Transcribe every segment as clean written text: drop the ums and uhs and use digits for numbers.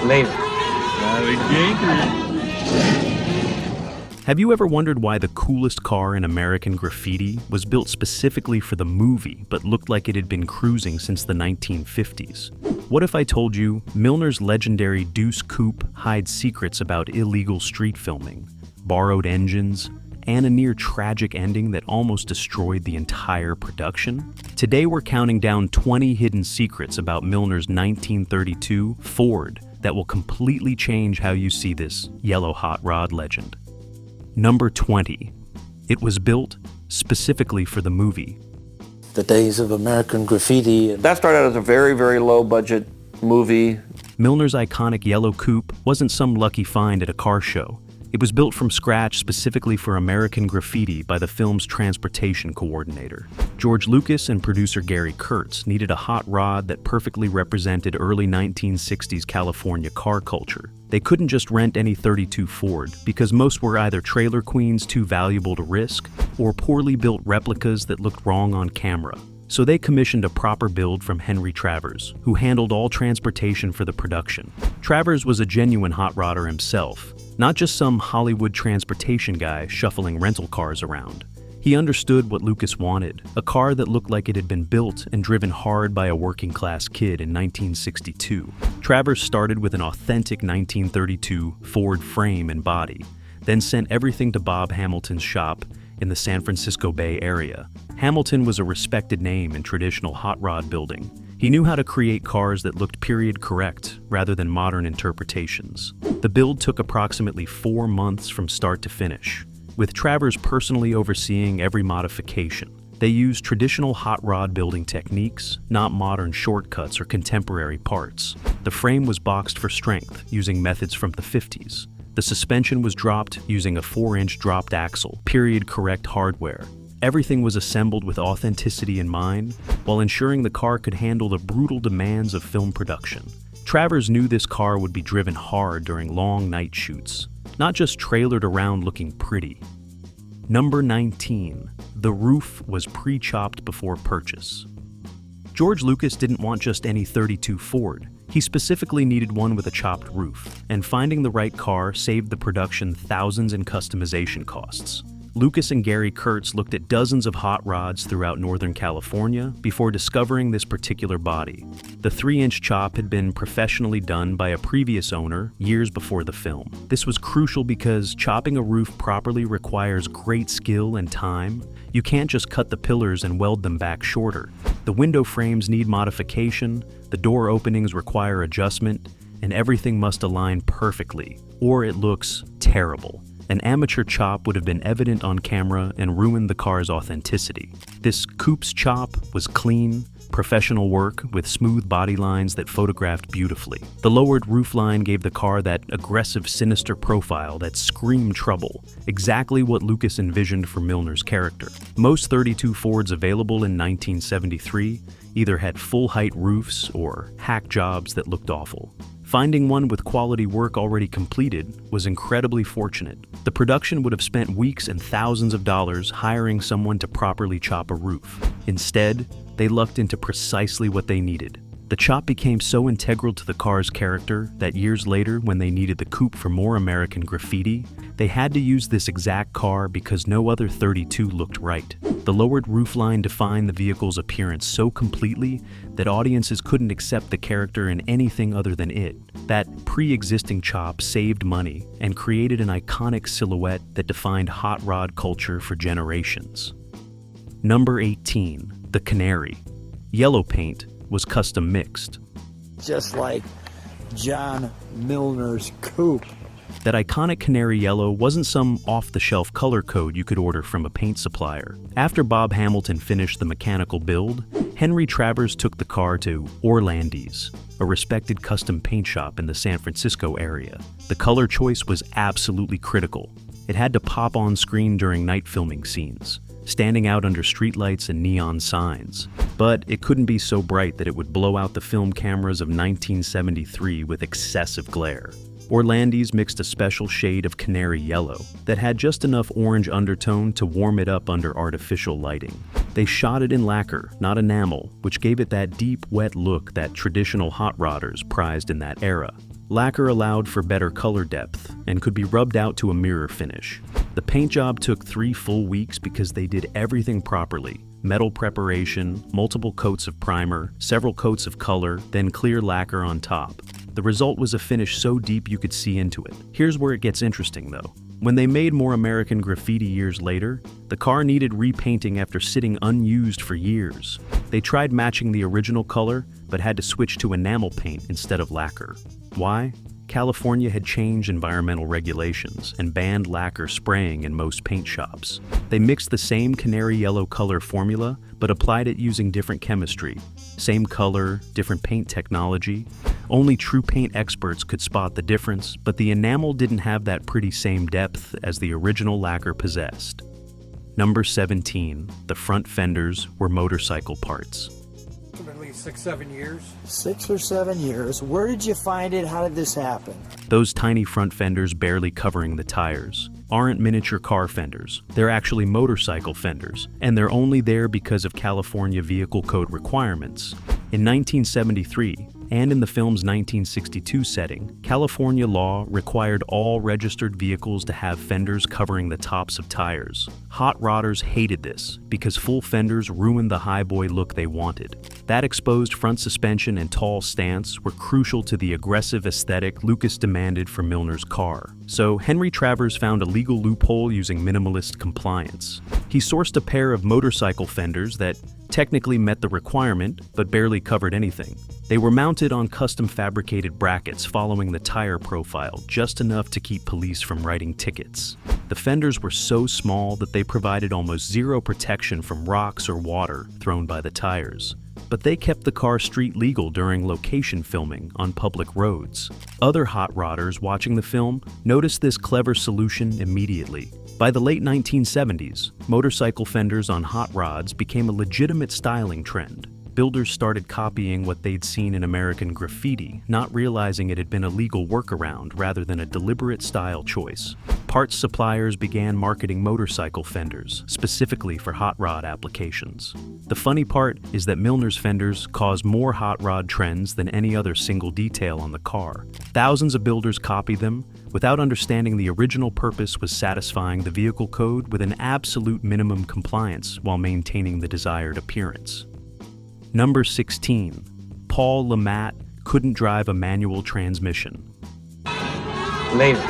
Lame. Have you ever wondered why the coolest car in American Graffiti was built specifically for the movie but looked like it had been cruising since the 1950s? What if I told you Milner's legendary Deuce Coupe hides secrets about illegal street filming, borrowed engines, and a near tragic ending that almost destroyed the entire production? Today we're counting down 20 hidden secrets about Milner's 1932 Ford that will completely change how you see this yellow hot rod legend. Number 20. It was built specifically for the movie. The days of American Graffiti. That started out as a very, very low budget movie. Milner's iconic yellow coupe wasn't some lucky find at a car show. It was built from scratch specifically for American Graffiti by the film's transportation coordinator. George Lucas and producer Gary Kurtz needed a hot rod that perfectly represented early 1960s California car culture. They couldn't just rent any 32 Ford because most were either trailer queens too valuable to risk or poorly built replicas that looked wrong on camera. So they commissioned a proper build from Henry Travers, who handled all transportation for the production. Travers was a genuine hot rodder himself, not just some Hollywood transportation guy shuffling rental cars around. He understood what Lucas wanted, a car that looked like it had been built and driven hard by a working-class kid in 1962. Travers started with an authentic 1932 Ford frame and body, then sent everything to Bob Hamilton's shop in the San Francisco Bay Area. Hamilton was a respected name in traditional hot rod building. He knew how to create cars that looked period correct rather than modern interpretations. The build took approximately 4 months from start to finish, with Travers personally overseeing every modification. They used traditional hot rod building techniques, not modern shortcuts or contemporary parts. The frame was boxed for strength using methods from the 50s. The suspension was dropped using a 4-inch dropped axle, period correct hardware. Everything was assembled with authenticity in mind, while ensuring the car could handle the brutal demands of film production. Travers knew this car would be driven hard during long night shoots, not just trailered around looking pretty. Number 19. The roof was pre-chopped before purchase. George Lucas didn't want just any 32 Ford. He specifically needed one with a chopped roof, and finding the right car saved the production thousands in customization costs. Lucas and Gary Kurtz looked at dozens of hot rods throughout Northern California before discovering this particular body. The 3-inch chop had been professionally done by a previous owner years before the film. This was crucial because chopping a roof properly requires great skill and time. You can't just cut the pillars and weld them back shorter. The window frames need modification, the door openings require adjustment, and everything must align perfectly, or it looks terrible. An amateur chop would have been evident on camera and ruined the car's authenticity. This coupe's chop was clean, professional work with smooth body lines that photographed beautifully. The lowered roofline gave the car that aggressive, sinister profile that screamed trouble, exactly what Lucas envisioned for Milner's character. Most 32 Fords available in 1973 either had full-height roofs or hack jobs that looked awful. Finding one with quality work already completed was incredibly fortunate. The production would have spent weeks and thousands of dollars hiring someone to properly chop a roof. Instead, they lucked into precisely what they needed. The chop became so integral to the car's character that years later, when they needed the coupe for more American Graffiti, they had to use this exact car because no other 32 looked right. The lowered roofline defined the vehicle's appearance so completely that audiences couldn't accept the character in anything other than it. That pre-existing chop saved money and created an iconic silhouette that defined hot rod culture for generations. Number 18. The Canary. Yellow paint was custom mixed. Just like John Milner's coupe. That iconic canary yellow wasn't some off-the-shelf color code you could order from a paint supplier. After Bob Hamilton finished the mechanical build, Henry Travers took the car to Orlandi's, a respected custom paint shop in the San Francisco area. The color choice was absolutely critical. It had to pop on screen during night filming scenes, standing out under streetlights and neon signs. But it couldn't be so bright that it would blow out the film cameras of 1973 with excessive glare. Orlandi's mixed a special shade of canary yellow that had just enough orange undertone to warm it up under artificial lighting. They shot it in lacquer, not enamel, which gave it that deep, wet look that traditional hot rodders prized in that era. Lacquer allowed for better color depth and could be rubbed out to a mirror finish. The paint job took 3 full weeks because they did everything properly. Metal preparation, multiple coats of primer, several coats of color, then clear lacquer on top. The result was a finish so deep you could see into it. Here's where it gets interesting though. When they made more American Graffiti years later, the car needed repainting after sitting unused for years. They tried matching the original color, but had to switch to enamel paint instead of lacquer. Why? California had changed environmental regulations and banned lacquer spraying in most paint shops. They mixed the same canary yellow color formula, but applied it using different chemistry. Same color, different paint technology. Only true paint experts could spot the difference, but the enamel didn't have that pretty same depth as the original lacquer possessed. Number 17. The front fenders were motorcycle parts. At least 6-7 years. 6 or 7 years. Where did you find it? How did this happen? Those tiny front fenders barely covering the tires aren't miniature car fenders. They're actually motorcycle fenders, and they're only there because of California Vehicle Code requirements. In 1973, and in the film's 1962 setting, California law required all registered vehicles to have fenders covering the tops of tires. Hot rodders hated this because full fenders ruined the highboy look they wanted. That exposed front suspension and tall stance were crucial to the aggressive aesthetic Lucas demanded for Milner's car. So Henry Travers found a legal loophole using minimalist compliance. He sourced a pair of motorcycle fenders that technically met the requirement, but barely covered anything. They were mounted on custom fabricated brackets following the tire profile, just enough to keep police from writing tickets. The fenders were so small that they provided almost zero protection from rocks or water thrown by the tires. But they kept the car street legal during location filming on public roads. Other hot rodders watching the film noticed this clever solution immediately. By the late 1970s, motorcycle fenders on hot rods became a legitimate styling trend. Builders started copying what they'd seen in American Graffiti, not realizing it had been a legal workaround rather than a deliberate style choice. Parts suppliers began marketing motorcycle fenders, specifically for hot rod applications. The funny part is that Milner's fenders caused more hot rod trends than any other single detail on the car. Thousands of builders copied them, without understanding the original purpose was satisfying the vehicle code with an absolute minimum compliance while maintaining the desired appearance. Number 16. Paul Le Mat couldn't drive a manual transmission. Later.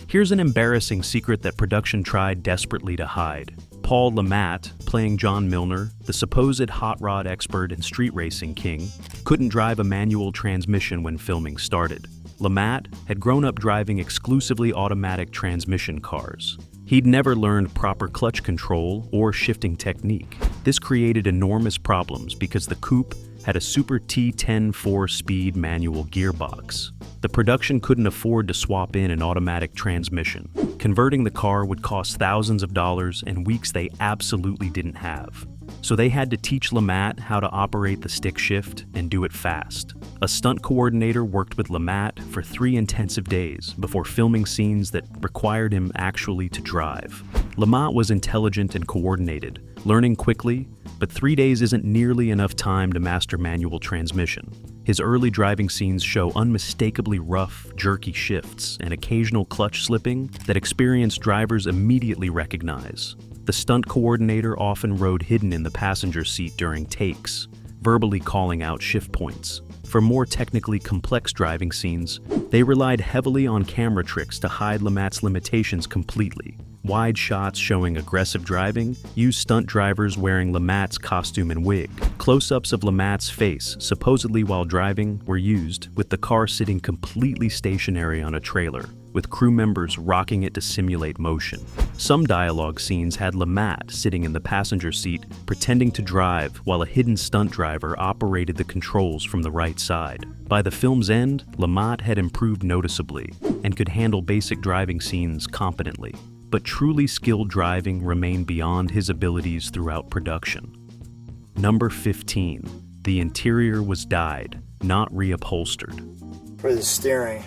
Here's an embarrassing secret that production tried desperately to hide. Paul Le Mat, playing John Milner, the supposed hot rod expert and street racing king, couldn't drive a manual transmission when filming started. Le Mat had grown up driving exclusively automatic transmission cars. He'd never learned proper clutch control or shifting technique. This created enormous problems because the coupe had a Super T10 4-speed manual gearbox. The production couldn't afford to swap in an automatic transmission. Converting the car would cost thousands of dollars and weeks they absolutely didn't have. So they had to teach Le Mat how to operate the stick shift and do it fast. A stunt coordinator worked with Le Mat for 3 intensive days before filming scenes that required him actually to drive. Le Mat was intelligent and coordinated, learning quickly, but 3 days isn't nearly enough time to master manual transmission. His early driving scenes show unmistakably rough, jerky shifts and occasional clutch slipping that experienced drivers immediately recognize. The stunt coordinator often rode hidden in the passenger seat during takes, verbally calling out shift points. For more technically complex driving scenes, they relied heavily on camera tricks to hide Le Mat's limitations completely. Wide shots showing aggressive driving used stunt drivers wearing Le Mat's costume and wig. Close-ups of Le Mat's face, supposedly while driving, were used, with the car sitting completely stationary on a trailer, with crew members rocking it to simulate motion. Some dialogue scenes had Le Mat sitting in the passenger seat, pretending to drive, while a hidden stunt driver operated the controls from the right side. By the film's end, Le Mat had improved noticeably and could handle basic driving scenes competently. But truly skilled driving remained beyond his abilities throughout production. Number 15. The interior was dyed, not reupholstered. For the steering.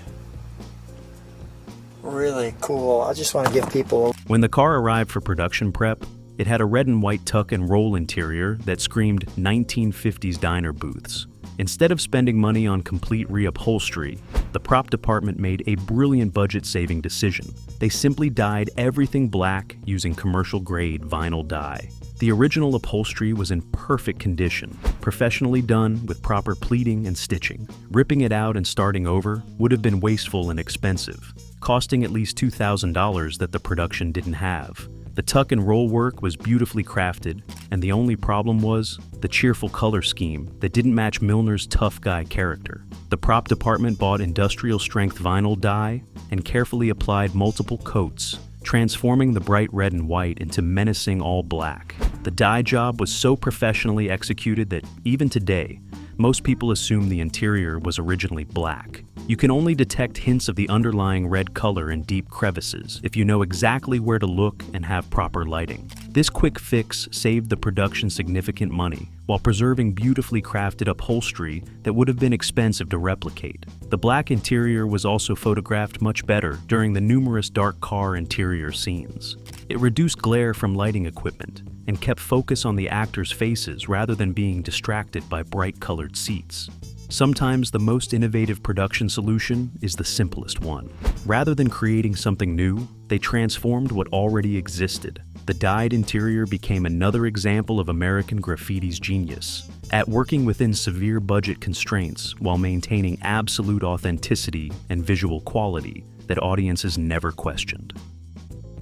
Really cool. I just want to give people... When the car arrived for production prep, it had a red and white tuck and roll interior that screamed 1950s diner booths. Instead of spending money on complete reupholstery, the prop department made a brilliant budget-saving decision. They simply dyed everything black using commercial-grade vinyl dye. The original upholstery was in perfect condition, professionally done with proper pleating and stitching. Ripping it out and starting over would have been wasteful and expensive, costing at least $2,000 that the production didn't have. The tuck and roll work was beautifully crafted, and the only problem was the cheerful color scheme that didn't match Milner's tough guy character. The prop department bought industrial-strength vinyl dye and carefully applied multiple coats, transforming the bright red and white into menacing all black. The dye job was so professionally executed that even today, most people assume the interior was originally black. You can only detect hints of the underlying red color in deep crevices if you know exactly where to look and have proper lighting. This quick fix saved the production significant money while preserving beautifully crafted upholstery that would have been expensive to replicate. The black interior was also photographed much better during the numerous dark car interior scenes. It reduced glare from lighting equipment and kept focus on the actors' faces rather than being distracted by bright-colored seats. Sometimes the most innovative production solution is the simplest one. Rather than creating something new, they transformed what already existed. The dyed interior became another example of American graffiti's genius, at working within severe budget constraints while maintaining absolute authenticity and visual quality that audiences never questioned.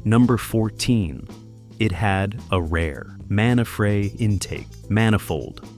Number 14. It had a rare Manfray intake manifold.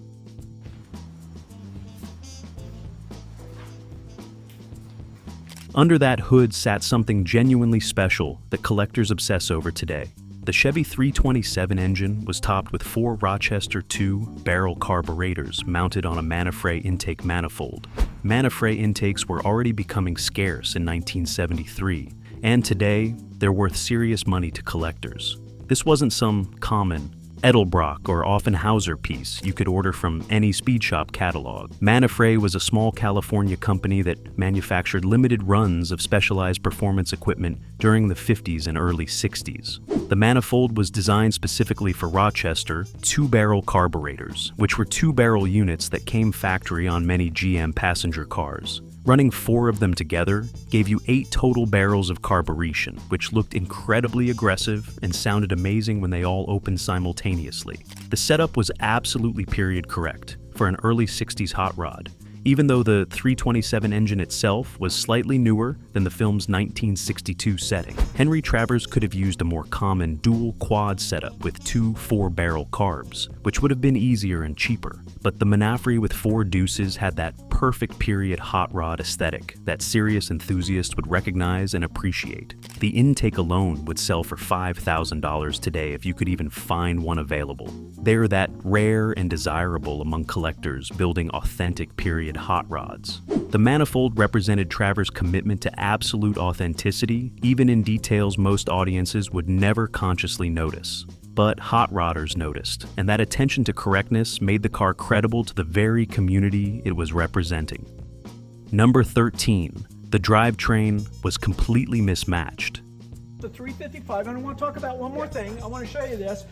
Under that hood sat something genuinely special that collectors obsess over today. The Chevy 327 engine was topped with 4 Rochester II barrel carburetors mounted on a Manfray intake manifold. Manfray intakes were already becoming scarce in 1973, and today they're worth serious money to collectors. This wasn't some common Edelbrock or Offenhauser piece you could order from any speed shop catalog. Manfray was a small California company that manufactured limited runs of specialized performance equipment during the 50s and early 60s. The manifold was designed specifically for Rochester 2-barrel carburetors, which were 2-barrel units that came factory on many GM passenger cars. Running 4 of them together gave you 8 total barrels of carburation, which looked incredibly aggressive and sounded amazing when they all opened simultaneously. The setup was absolutely period correct for an early 60s hot rod, even though the 327 engine itself was slightly newer than the film's 1962 setting. Henry Travers could have used a more common dual quad setup with 2 4-barrel carbs, which would have been easier and cheaper. But the Manfray with 4 deuces had that perfect period hot rod aesthetic that serious enthusiasts would recognize and appreciate. The intake alone would sell for $5,000 today if you could even find one available. They're that rare and desirable among collectors building authentic period hot rods. The manifold represented Travers' commitment to absolute authenticity, even in details most audiences would never consciously notice. But hot rodders noticed, and that attention to correctness made the car credible to the very community it was representing. Number 13. The drivetrain was completely mismatched. The 355, and I want to talk about one more thing. I want to show you this.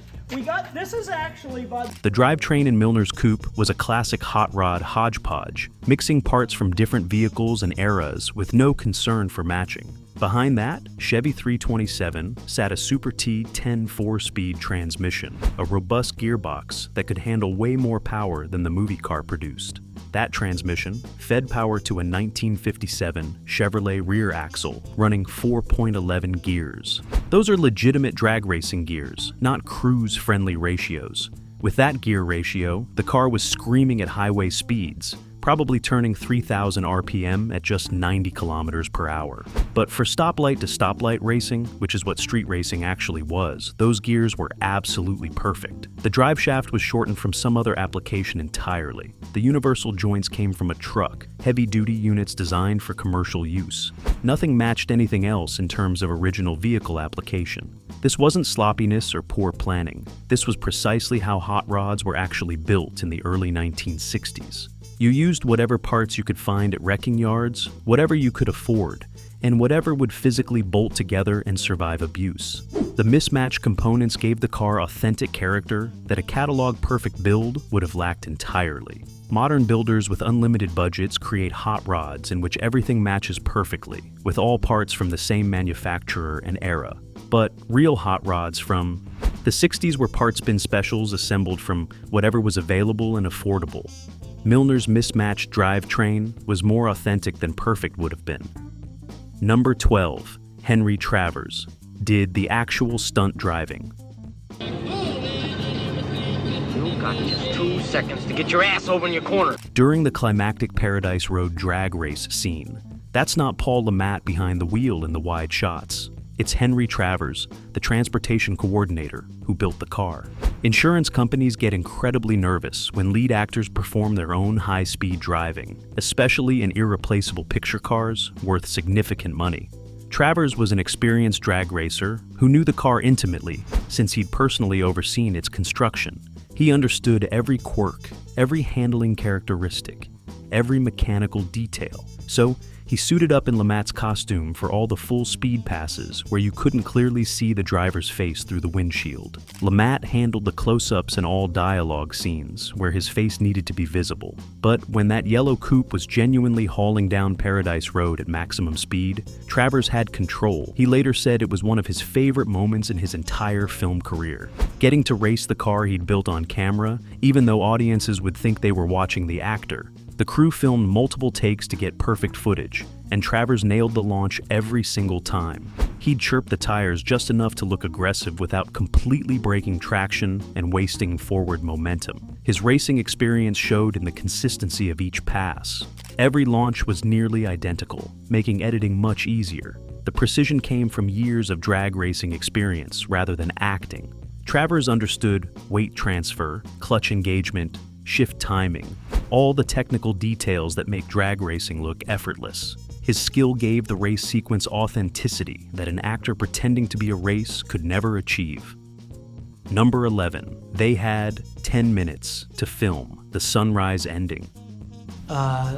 This is actually by... The drivetrain in Milner's Coupe was a classic hot rod hodgepodge, mixing parts from different vehicles and eras with no concern for matching. Behind that, Chevy 327 sat a Super T 10 4-speed transmission, a robust gearbox that could handle way more power than the movie car produced. That transmission fed power to a 1957 Chevrolet rear axle running 4.11 gears. Those are legitimate drag racing gears, not cruise-friendly ratios. With that gear ratio, the car was screaming at highway speeds, probably turning 3,000 RPM at just 90 kilometers per hour. But for stoplight to stoplight racing, which is what street racing actually was, those gears were absolutely perfect. The drive shaft was shortened from some other application entirely. The universal joints came from a truck, heavy-duty units designed for commercial use. Nothing matched anything else in terms of original vehicle application. This wasn't sloppiness or poor planning. This was precisely how hot rods were actually built in the early 1960s. You used whatever parts you could find at wrecking yards, whatever you could afford, and whatever would physically bolt together and survive abuse. The mismatched components gave the car authentic character that a catalog-perfect build would have lacked entirely. Modern builders with unlimited budgets create hot rods in which everything matches perfectly, with all parts from the same manufacturer and era. But real hot rods from the 60s were parts bin specials assembled from whatever was available and affordable. Milner's mismatched drivetrain was more authentic than perfect would have been. Number 12. Henry Travers did the actual stunt driving. You got just 2 seconds to get your ass over in your corner. During the climactic Paradise Road drag race scene, that's not Paul LeMat behind the wheel in the wide shots. It's Henry Travers, the transportation coordinator, who built the car. Insurance companies get incredibly nervous when lead actors perform their own high-speed driving, especially in irreplaceable picture cars worth significant money. Travers was an experienced drag racer who knew the car intimately since he'd personally overseen its construction. He understood every quirk, every handling characteristic, every mechanical detail. So he suited up in LeMat's costume for all the full speed passes where you couldn't clearly see the driver's face through the windshield. LeMat handled the close-ups in all dialogue scenes where his face needed to be visible. But when that yellow coupe was genuinely hauling down Paradise Road at maximum speed, Travers had control. He later said it was one of his favorite moments in his entire film career. Getting to race the car he'd built on camera, even though audiences would think they were watching the actor. The crew filmed multiple takes to get perfect footage, and Travers nailed the launch every single time. He'd chirp the tires just enough to look aggressive without completely breaking traction and wasting forward momentum. His racing experience showed in the consistency of each pass. Every launch was nearly identical, making editing much easier. The precision came from years of drag racing experience rather than acting. Travers understood weight transfer, clutch engagement, shift timing, all the technical details that make drag racing look effortless. His skill gave the race sequence authenticity that an actor pretending to be a race could never achieve. Number 11. They had 10 minutes to film the sunrise ending.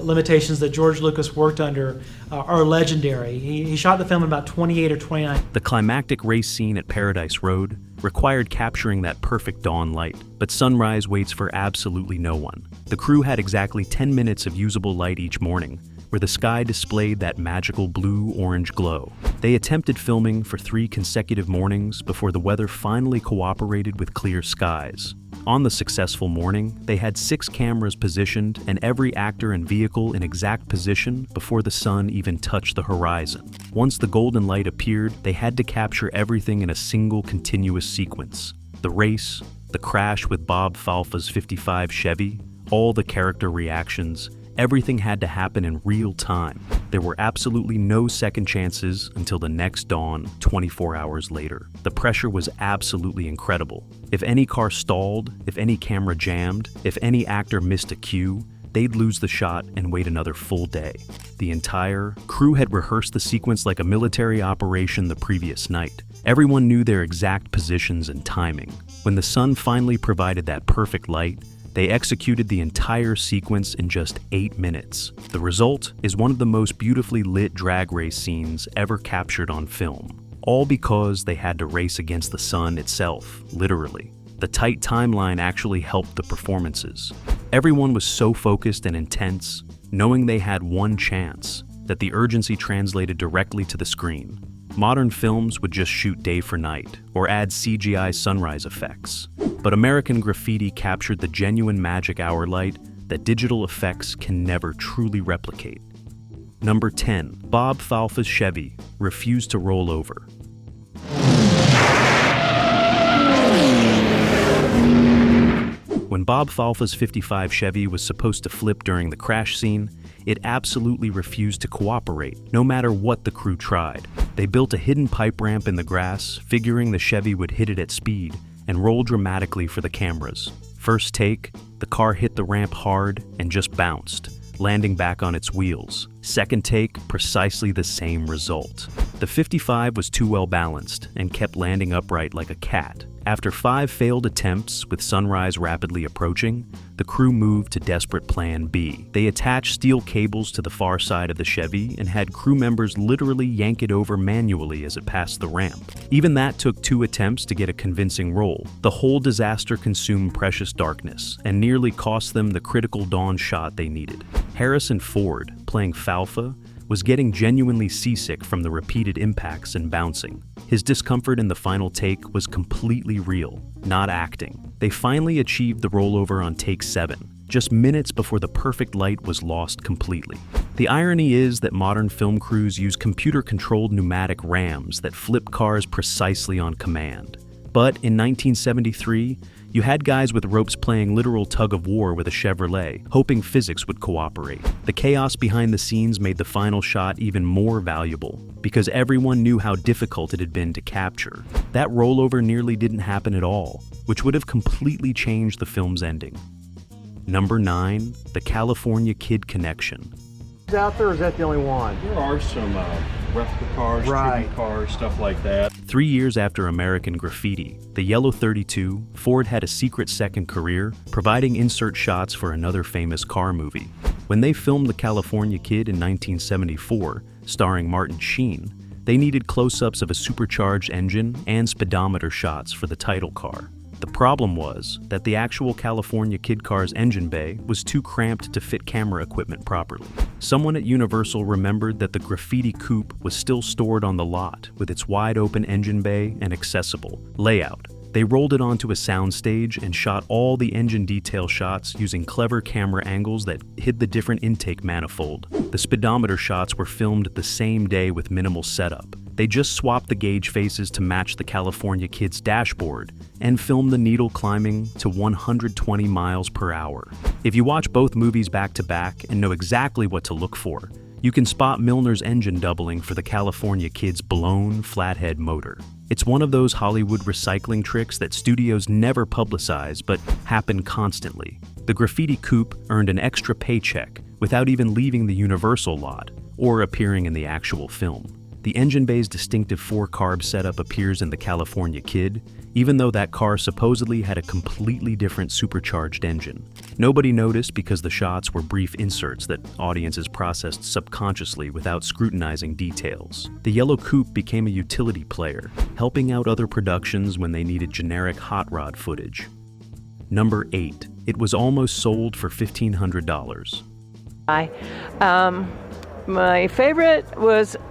Limitations that George Lucas worked under are legendary. He shot the film in about 28 or 29. The climactic race scene at Paradise Road required capturing that perfect dawn light, but sunrise waits for absolutely no one. The crew had exactly 10 minutes of usable light each morning, where the sky displayed that magical blue-orange glow. They attempted filming for 3 consecutive mornings before the weather finally cooperated with clear skies. On the successful morning, they had 6 cameras positioned and every actor and vehicle in exact position before the sun even touched the horizon. Once the golden light appeared, they had to capture everything in a single continuous sequence. The race, the crash with Bob Falfa's '55 Chevy, all the character reactions, everything had to happen in real time. There were absolutely no second chances until the next dawn, 24 hours later. The pressure was absolutely incredible. If any car stalled, if any camera jammed, if any actor missed a cue, they'd lose the shot and wait another full day. The entire crew had rehearsed the sequence like a military operation the previous night. Everyone knew their exact positions and timing. When the sun finally provided that perfect light, they executed the entire sequence in just 8 minutes. The result is one of the most beautifully lit drag race scenes ever captured on film. All because they had to race against the sun itself, literally. The tight timeline actually helped the performances. Everyone was so focused and intense, knowing they had one chance, that the urgency translated directly to the screen. Modern films would just shoot day for night, or add CGI sunrise effects. But American Graffiti captured the genuine magic hour light that digital effects can never truly replicate. Number 10. Bob Falfa's Chevy refused to roll over. When Bob Falfa's '55 Chevy was supposed to flip during the crash scene, it absolutely refused to cooperate, no matter what the crew tried. They built a hidden pipe ramp in the grass, figuring the Chevy would hit it at speed, and roll dramatically for the cameras. First take, the car hit the ramp hard and just bounced, landing back on its wheels. Second take, precisely the same result. The 55 was too well balanced and kept landing upright like a cat. After 5 failed attempts, with sunrise rapidly approaching, the crew moved to desperate Plan B. They attached steel cables to the far side of the Chevy and had crew members literally yank it over manually as it passed the ramp. Even that took 2 attempts to get a convincing roll. The whole disaster consumed precious darkness and nearly cost them the critical dawn shot they needed. Harrison Ford, playing Falfa, was getting genuinely seasick from the repeated impacts and bouncing. His discomfort in the final take was completely real, not acting. They finally achieved the rollover on take 7, just minutes before the perfect light was lost completely. The irony is that modern film crews use computer-controlled pneumatic rams that flip cars precisely on command. But in 1973, you had guys with ropes playing literal tug-of-war with a Chevrolet, hoping physics would cooperate. The chaos behind the scenes made the final shot even more valuable, because everyone knew how difficult it had been to capture. That rollover nearly didn't happen at all, which would have completely changed the film's ending. Number 9, the California Kid Connection. Out there, or is that the only one? There are some replica cars, tribute cars, stuff like that. 3 years after American Graffiti, the Yellow 32, Ford had a secret second career, providing insert shots for another famous car movie. When they filmed The California Kid in 1974, starring Martin Sheen, they needed close-ups of a supercharged engine and speedometer shots for the title car. The problem was that the actual California Kid car's engine bay was too cramped to fit camera equipment properly. Someone at Universal remembered that the Graffiti Coupe was still stored on the lot with its wide-open engine bay and accessible layout. They rolled it onto a soundstage and shot all the engine detail shots using clever camera angles that hid the different intake manifold. The speedometer shots were filmed the same day with minimal setup. They just swapped the gauge faces to match the California Kid's dashboard and filmed the needle climbing to 120 miles per hour. If you watch both movies back to back and know exactly what to look for, you can spot Milner's engine doubling for the California Kid's blown flathead motor. It's one of those Hollywood recycling tricks that studios never publicize but happen constantly. The Graffiti Coupe earned an extra paycheck without even leaving the Universal lot or appearing in the actual film. The engine bay's distinctive 4-carb setup appears in the California Kid, even though that car supposedly had a completely different supercharged engine. Nobody noticed because the shots were brief inserts that audiences processed subconsciously without scrutinizing details. The Yellow Coupe became a utility player, helping out other productions when they needed generic hot rod footage. Number 8. It was almost sold for $1,500. My favorite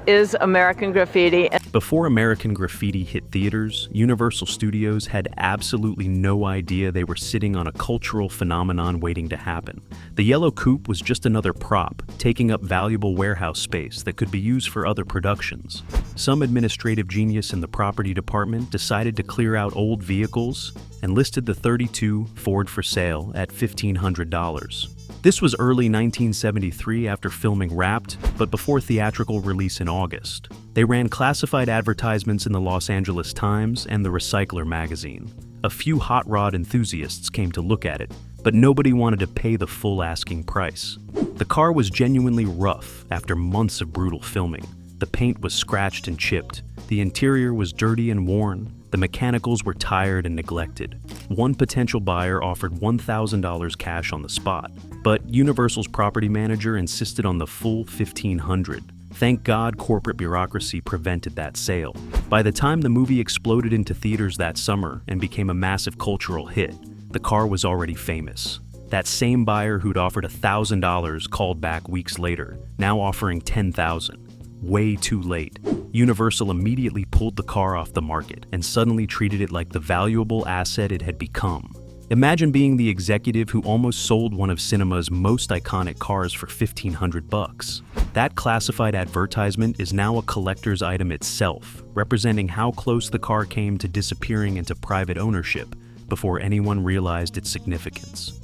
is American Graffiti. Before American Graffiti hit theaters, Universal Studios had absolutely no idea they were sitting on a cultural phenomenon waiting to happen. The Yellow Coupe was just another prop, taking up valuable warehouse space that could be used for other productions. Some administrative genius in the property department decided to clear out old vehicles and listed the 32 Ford for sale at $1,500. This was early 1973 after filming Wrapped, but before theatrical release in August. They ran classified advertisements in the Los Angeles Times and the Recycler magazine. A few hot rod enthusiasts came to look at it, but nobody wanted to pay the full asking price. The car was genuinely rough after months of brutal filming. The paint was scratched and chipped. The interior was dirty and worn. The mechanicals were tired and neglected. One potential buyer offered $1,000 cash on the spot, but Universal's property manager insisted on the full $1,500. Thank God corporate bureaucracy prevented that sale. By the time the movie exploded into theaters that summer and became a massive cultural hit, the car was already famous. That same buyer who'd offered $1,000 called back weeks later, now offering $10,000. Way too late. Universal immediately pulled the car off the market and suddenly treated it like the valuable asset it had become. Imagine being the executive who almost sold one of cinema's most iconic cars for $1,500. That classified advertisement is now a collector's item itself, representing how close the car came to disappearing into private ownership before anyone realized its significance.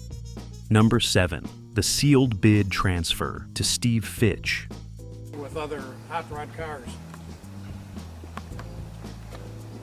Number 7. The sealed bid transfer to Steve Fitch. With other hot rod cars.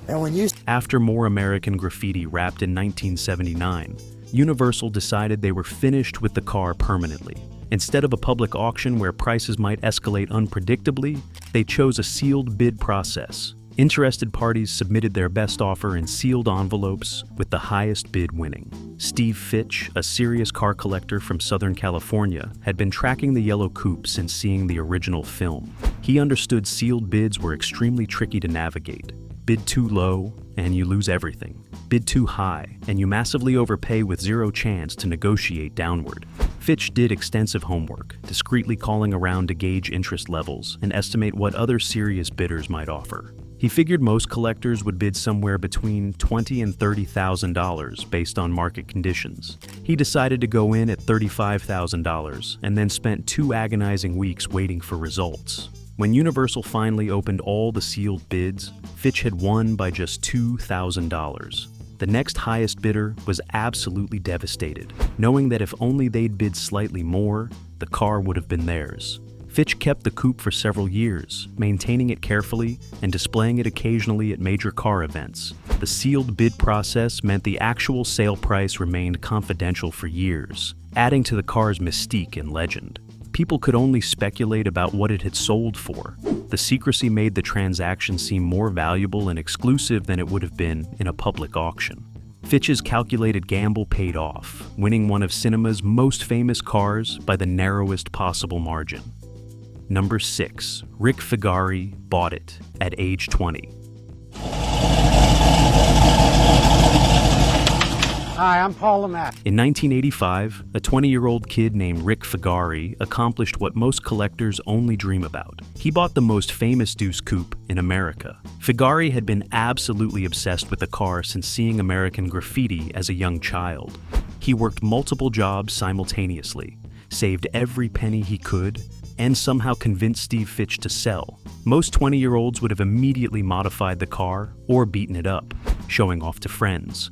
And After more American Graffiti wrapped in 1979, Universal decided they were finished with the car permanently. Instead of a public auction where prices might escalate unpredictably, they chose a sealed bid process. Interested parties submitted their best offer in sealed envelopes, with the highest bid winning. Steve Fitch, a serious car collector from Southern California, had been tracking the yellow coupe since seeing the original film. He understood sealed bids were extremely tricky to navigate. Bid too low, and you lose everything. Bid too high, and you massively overpay with zero chance to negotiate downward. Fitch did extensive homework, discreetly calling around to gauge interest levels and estimate what other serious bidders might offer. He figured most collectors would bid somewhere between $20,000 and $30,000 based on market conditions. He decided to go in at $35,000 and then spent 2 agonizing weeks waiting for results. When Universal finally opened all the sealed bids, Fitch had won by just $2,000. The next highest bidder was absolutely devastated, knowing that if only they'd bid slightly more, the car would have been theirs. Fitch kept the coupe for several years, maintaining it carefully and displaying it occasionally at major car events. The sealed bid process meant the actual sale price remained confidential for years, adding to the car's mystique and legend. People could only speculate about what it had sold for. The secrecy made the transaction seem more valuable and exclusive than it would have been in a public auction. Fitch's calculated gamble paid off, winning one of cinema's most famous cars by the narrowest possible margin. Number 6. Rick Figari bought it at age 20. Hi, I'm Paul Lemack. In 1985, a 20-year-old kid named Rick Figari accomplished what most collectors only dream about. He bought the most famous Deuce Coupe in America. Figari had been absolutely obsessed with the car since seeing American Graffiti as a young child. He worked multiple jobs simultaneously, saved every penny he could, and somehow convinced Steve Fitch to sell. Most 20-year-olds would have immediately modified the car or beaten it up, showing off to friends.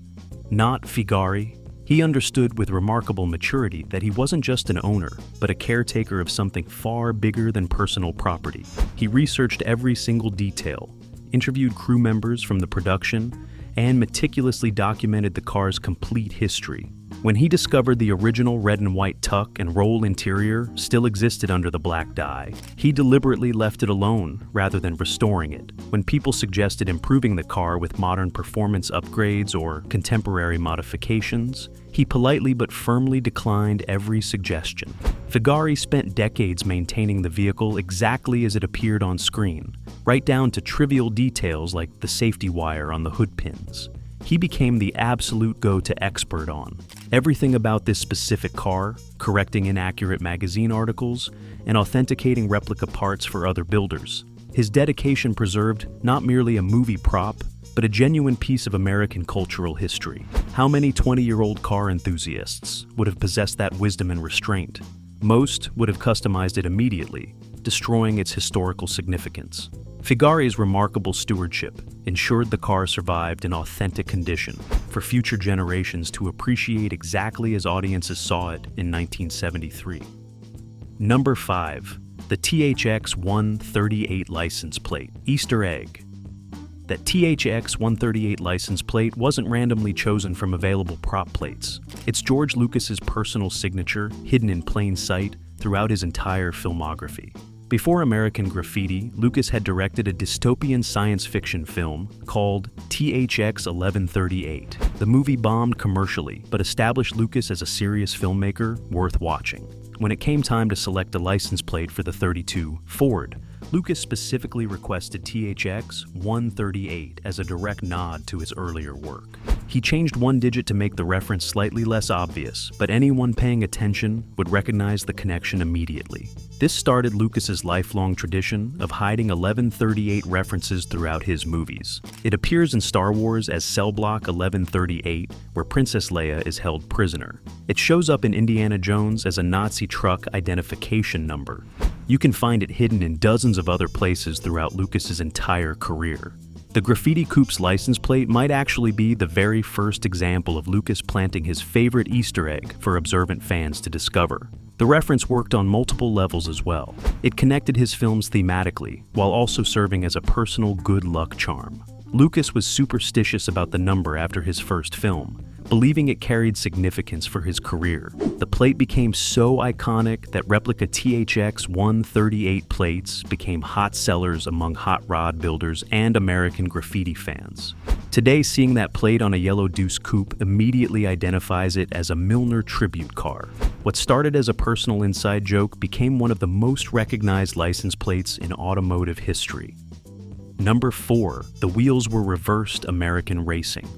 Not Figari. He understood with remarkable maturity that he wasn't just an owner, but a caretaker of something far bigger than personal property. He researched every single detail, interviewed crew members from the production, and meticulously documented the car's complete history. When he discovered the original red and white tuck and roll interior still existed under the black dye, he deliberately left it alone rather than restoring it. When people suggested improving the car with modern performance upgrades or contemporary modifications, he politely but firmly declined every suggestion. Figari spent decades maintaining the vehicle exactly as it appeared on screen, right down to trivial details like the safety wire on the hood pins. He became the absolute go-to expert on everything about this specific car, correcting inaccurate magazine articles, and authenticating replica parts for other builders. His dedication preserved not merely a movie prop, but a genuine piece of American cultural history. How many 20-year-old car enthusiasts would have possessed that wisdom and restraint? Most would have customized it immediately, destroying its historical significance. Figari's remarkable stewardship ensured the car survived in authentic condition for future generations to appreciate exactly as audiences saw it in 1973. Number 5. The THX 138 license plate. Easter egg. That THX 138 license plate wasn't randomly chosen from available prop plates. It's George Lucas's personal signature, hidden in plain sight throughout his entire filmography. Before American Graffiti, Lucas had directed a dystopian science fiction film called THX 1138. The movie bombed commercially, but established Lucas as a serious filmmaker worth watching. When it came time to select a license plate for the 32 Ford, Lucas specifically requested THX 138 as a direct nod to his earlier work. He changed one digit to make the reference slightly less obvious, but anyone paying attention would recognize the connection immediately. This started Lucas's lifelong tradition of hiding 1138 references throughout his movies. It appears in Star Wars as Cell Block 1138, where Princess Leia is held prisoner. It shows up in Indiana Jones as a Nazi truck identification number. You can find it hidden in dozens of other places throughout Lucas's entire career. The Graffiti Coupe's license plate might actually be the very first example of Lucas planting his favorite Easter egg for observant fans to discover. The reference worked on multiple levels as well. It connected his films thematically, while also serving as a personal good luck charm. Lucas was superstitious about the number after his first film, believing it carried significance for his career. The plate became so iconic that replica THX 138 plates became hot sellers among hot rod builders and American graffiti fans. Today, seeing that plate on a yellow Deuce Coupe immediately identifies it as a Milner tribute car. What started as a personal inside joke became one of the most recognized license plates in automotive history. Number 4. The wheels were reversed American racing.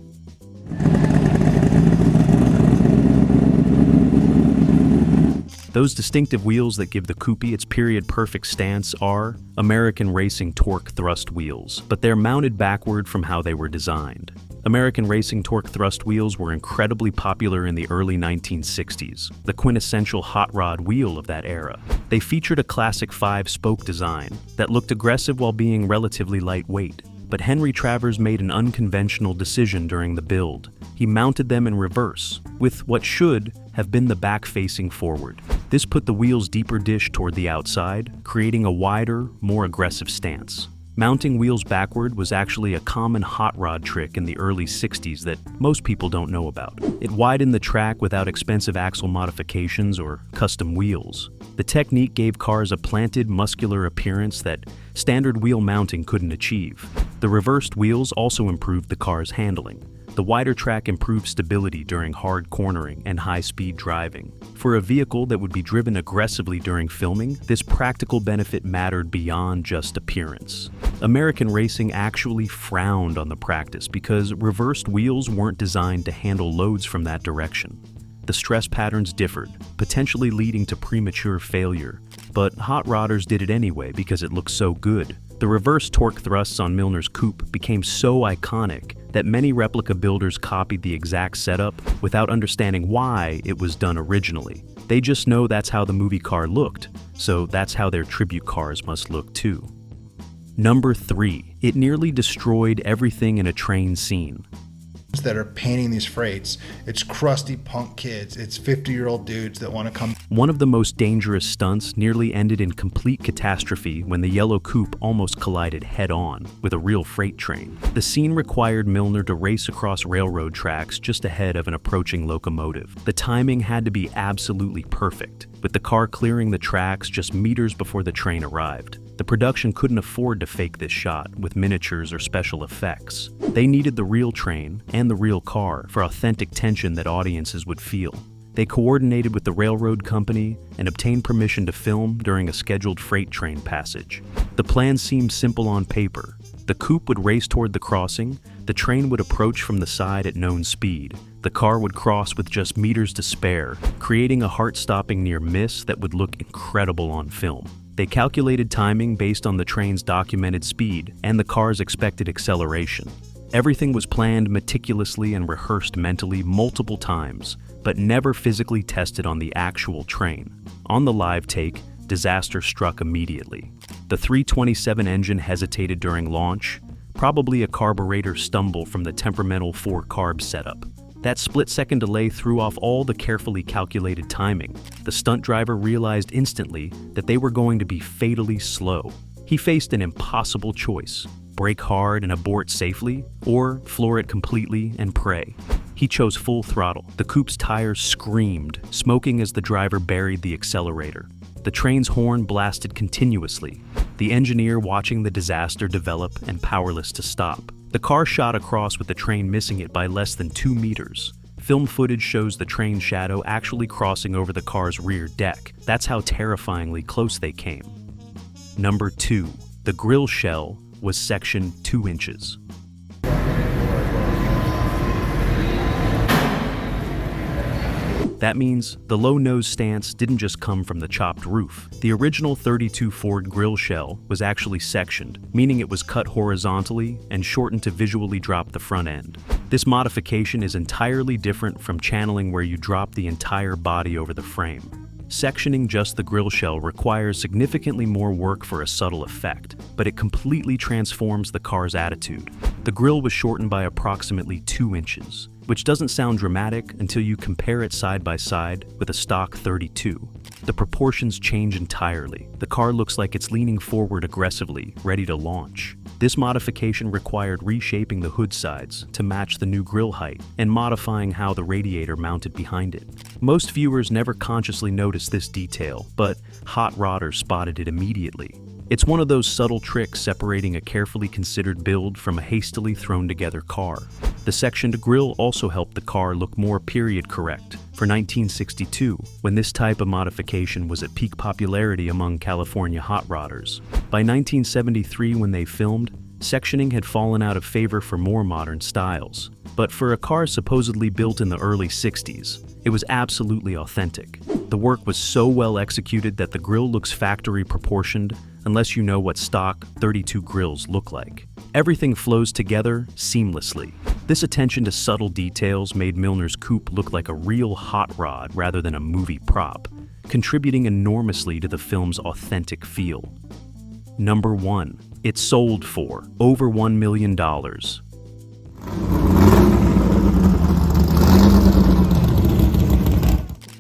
Those distinctive wheels that give the Coupe its period-perfect stance are American Racing torque thrust wheels, but they're mounted backward from how they were designed. American Racing torque thrust wheels were incredibly popular in the early 1960s, the quintessential hot rod wheel of that era. They featured a classic 5-spoke design that looked aggressive while being relatively lightweight. But Henry Travers made an unconventional decision during the build. He mounted them in reverse, with what should have been the back facing forward. This put the wheels deeper dish toward the outside, creating a wider, more aggressive stance. Mounting wheels backward was actually a common hot rod trick in the early 60s that most people don't know about. It widened the track without expensive axle modifications or custom wheels. The technique gave cars a planted, muscular appearance that standard wheel mounting couldn't achieve. The reversed wheels also improved the car's handling. The wider track improved stability during hard cornering and high-speed driving. For a vehicle that would be driven aggressively during filming, this practical benefit mattered beyond just appearance. American Racing actually frowned on the practice because reversed wheels weren't designed to handle loads from that direction. The stress patterns differed, potentially leading to premature failure. But hot rodders did it anyway because it looked so good. The reverse torque thrusts on Milner's Coupe became so iconic that many replica builders copied the exact setup without understanding why it was done originally. They just know that's how the movie car looked, so that's how their tribute cars must look too. Number 3. It nearly destroyed everything in a train scene. That are painting these freights. It's crusty punk kids. It's 50-year-old dudes that want to come. One of the most dangerous stunts nearly ended in complete catastrophe when the yellow Coupe almost collided head-on with a real freight train. The scene required Milner to race across railroad tracks just ahead of an approaching locomotive. The timing had to be absolutely perfect, with the car clearing the tracks just meters before the train arrived. The production couldn't afford to fake this shot with miniatures or special effects. They needed the real train and the real car for authentic tension that audiences would feel. They coordinated with the railroad company and obtained permission to film during a scheduled freight train passage. The plan seemed simple on paper. The Coupe would race toward the crossing, the train would approach from the side at known speed. The car would cross with just meters to spare, creating a heart-stopping near miss that would look incredible on film. They calculated timing based on the train's documented speed and the car's expected acceleration. Everything was planned meticulously and rehearsed mentally multiple times, but never physically tested on the actual train. On the live take, disaster struck immediately. The 327 engine hesitated during launch, probably a carburetor stumble from the temperamental 4-carb setup. That split-second delay threw off all the carefully calculated timing. The stunt driver realized instantly that they were going to be fatally slow. He faced an impossible choice: brake hard and abort safely, or floor it completely and pray. He chose full throttle. The Coupe's tires screamed, smoking as the driver buried the accelerator. The train's horn blasted continuously, the engineer watching the disaster develop and powerless to stop. The car shot across with the train missing it by less than 2 meters. Film footage shows the train shadow actually crossing over the car's rear deck. That's how terrifyingly close they came. Number 2. The grille shell was sectioned 2 inches. That means the low nose stance didn't just come from the chopped roof. The original 32 Ford grille shell was actually sectioned, meaning it was cut horizontally and shortened to visually drop the front end. This modification is entirely different from channeling where you drop the entire body over the frame. Sectioning just the grille shell requires significantly more work for a subtle effect, but it completely transforms the car's attitude. The grille was shortened by approximately 2 inches, which doesn't sound dramatic until you compare it side by side with a stock 32. the proportions change entirely. The car looks like it's leaning forward aggressively, ready to launch. This modification required reshaping the hood sides to match the new grille height and modifying how the radiator mounted behind it. Most viewers never consciously noticed this detail, but hot rodders spotted it immediately. It's one of those subtle tricks separating a carefully considered build from a hastily thrown together car. The sectioned grille also helped the car look more period correct for 1962, when this type of modification was at peak popularity among California hot rodders. By 1973, when they filmed, sectioning had fallen out of favor for more modern styles. But for a car supposedly built in the early 60s, it was absolutely authentic. The work was so well executed that the grille looks factory proportioned, unless you know what stock 32 grills look like. Everything flows together seamlessly. This attention to subtle details made Milner's coupe look like a real hot rod rather than a movie prop, contributing enormously to the film's authentic feel. Number 1. It sold for over $1 million.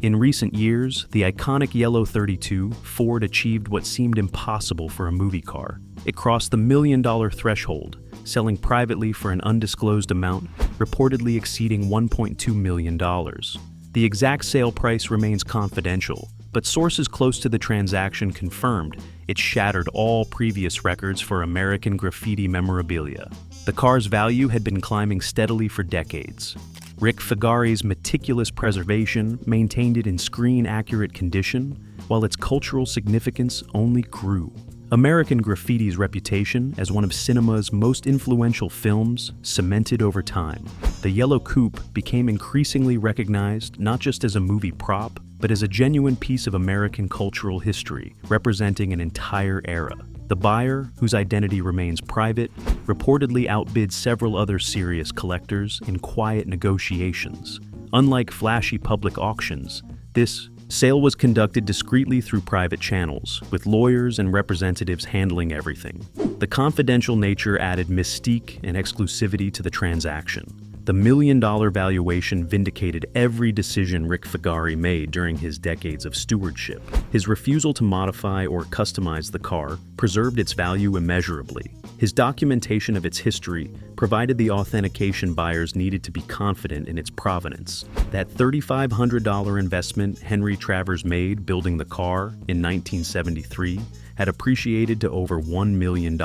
In recent years, the iconic yellow 32 Ford achieved what seemed impossible for a movie car. It crossed the $1 million threshold, selling privately for an undisclosed amount, reportedly exceeding $1.2 million. The exact sale price remains confidential, but sources close to the transaction confirmed it shattered all previous records for American Graffiti memorabilia. The car's value had been climbing steadily for decades. Rick Figari's meticulous preservation maintained it in screen-accurate condition, while its cultural significance only grew. American Graffiti's reputation as one of cinema's most influential films cemented over time. The yellow coupe became increasingly recognized not just as a movie prop, but as a genuine piece of American cultural history, representing an entire era. The buyer, whose identity remains private, reportedly outbid several other serious collectors in quiet negotiations. Unlike flashy public auctions, this sale was conducted discreetly through private channels, with lawyers and representatives handling everything. The confidential nature added mystique and exclusivity to the transaction. The $1 million valuation vindicated every decision Rick Figari made during his decades of stewardship. His refusal to modify or customize the car preserved its value immeasurably. His documentation of its history provided the authentication buyers needed to be confident in its provenance. That $3,500 investment Henry Travers made building the car in 1973 had appreciated to over $1 million.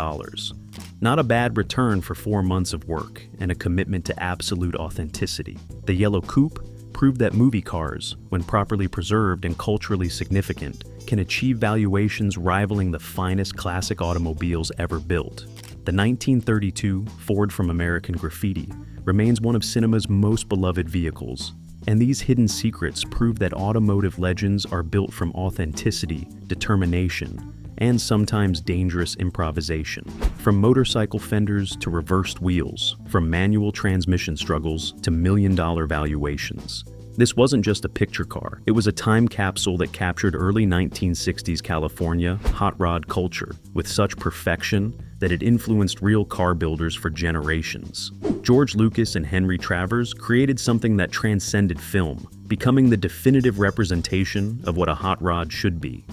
Not a bad return for 4 months of work and a commitment to absolute authenticity. The yellow coupe proved that movie cars, when properly preserved and culturally significant, can achieve valuations rivaling the finest classic automobiles ever built. The 1932 Ford from American Graffiti remains one of cinema's most beloved vehicles, and these hidden secrets prove that automotive legends are built from authenticity, determination, and sometimes dangerous improvisation. From motorcycle fenders to reversed wheels, from manual transmission struggles to $1 million valuations. This wasn't just a picture car, it was a time capsule that captured early 1960s California hot rod culture with such perfection that it influenced real car builders for generations. George Lucas and Henry Travers created something that transcended film, becoming the definitive representation of what a hot rod should be.